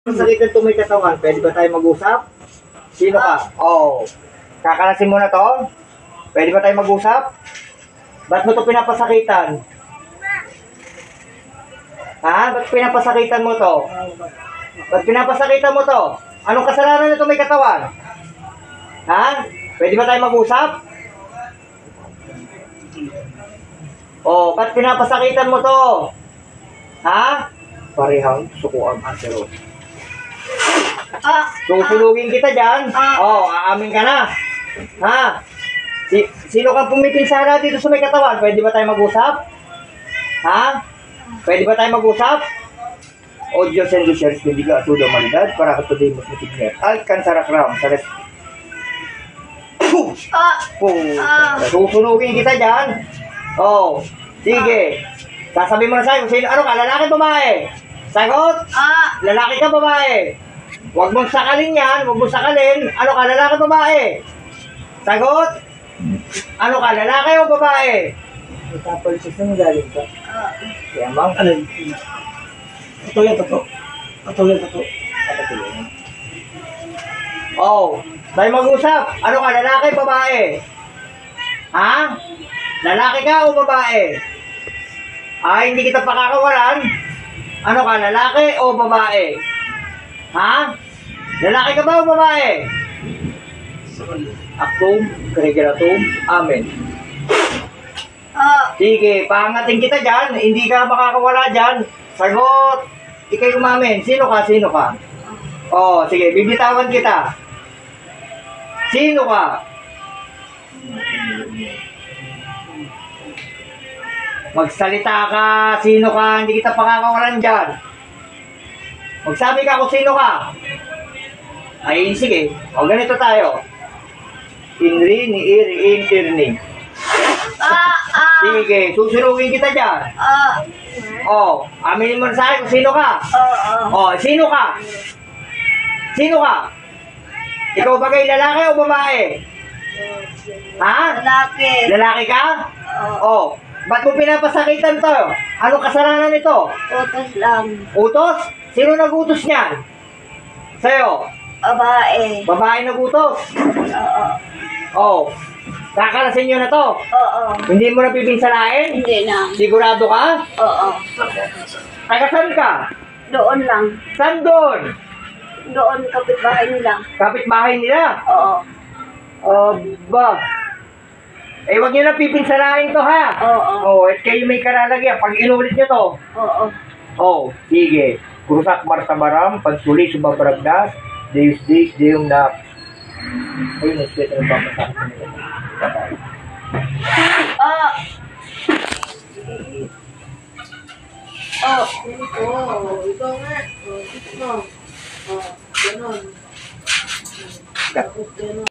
Masakit na may katawan, pwede ba tayo mag-usap? Sino ka? Oo. Kakalasin mo na to? Pwede ba tayo mag-usap? Ba't mo to pinapasakitan? Ha? Ba't pinapasakitan mo to? Ba't pinapasakitan mo to? Anong kasalanan na may katawan? Ha? Pwede ba tayo mag-usap? Oh, ba't pinapasakitan mo to? Ha? Parehang sukuan asero. Susunugin kita dyan. Oh, aamin ka na. Ha? Sino kang pumipinsala dito sa may katawan? Pwede ba tayo mag-usap? Ha? Pwede ba tayo mag-usap? O Diyos and Diyos, hindi ka atudo malidad para ka today mas matigner. Alcanzara Cram sa rest. Susunugin kita dyan. Oh, sige. Sasabihin mo na sa'yo, ano ka, lalaki babae? Sagot? Lalaki ka babae? Huwag mong sakalin yan, huwag mong sakalin. Ano ka, lalaki babae? Sagot? Ano ka, lalaki o babae? Tapos saan galing ka? Kaya ma'am, ano yun? Ito yan, totoo. Oh, tayo mag-usap. Ano ka, lalaki babae? Ha? Lalaki ka o babae? Hindi kita pakakawalan. Ano ka, lalaki o babae? Ha? Lalaki ka ba o babae? Akum, Gregeratum, Amen. Sige, pangatin kita dyan. Hindi ka makakawala dyan. Sagot. Ikay umamin. Sino ka? Oh, sige, bibitawan kita. Sino ka? Magsalita ka. Sino ka? Hindi kita pakakawalan dyan. Magsabi ka kung sino ka. Ay, sige. O, ganito tayo. Inri, ni iri, interni. Sige, susunugin kita dyan. O, aminin mo na sa akin kung sino ka. O, sino ka? Sino ka? Ikaw bagay lalaki o babae? Ha? Lalaki. Lalaki ka? O, ba't mo pinapasakitan to? Anong kasalanan nito? Utos lang. Utos? Sino nagutos niyan? Sa'yo? Babae. Babae nagutos? Oo. Kakalasin nyo na to? Oo. Hindi mo na pipinsalain? Hindi na. Sigurado ka? Oo. Taga saan ka? Doon lang. Saan doon? Doon, kapitbahay nila. Kapitbahay nila? Oo. Ba? Eh, wag nyo na pipinsalain to ha? Oo. Oo, at kayo may karalagyan. Pag inulit nyo to? Oo. Oo, sige. Kurusak martabaram, pagsuli subabragdas, Deus Deum na... Ayun, nasweta ng papasakin nila. Bye-bye. Ikaw nga. Ito mo. Ganon.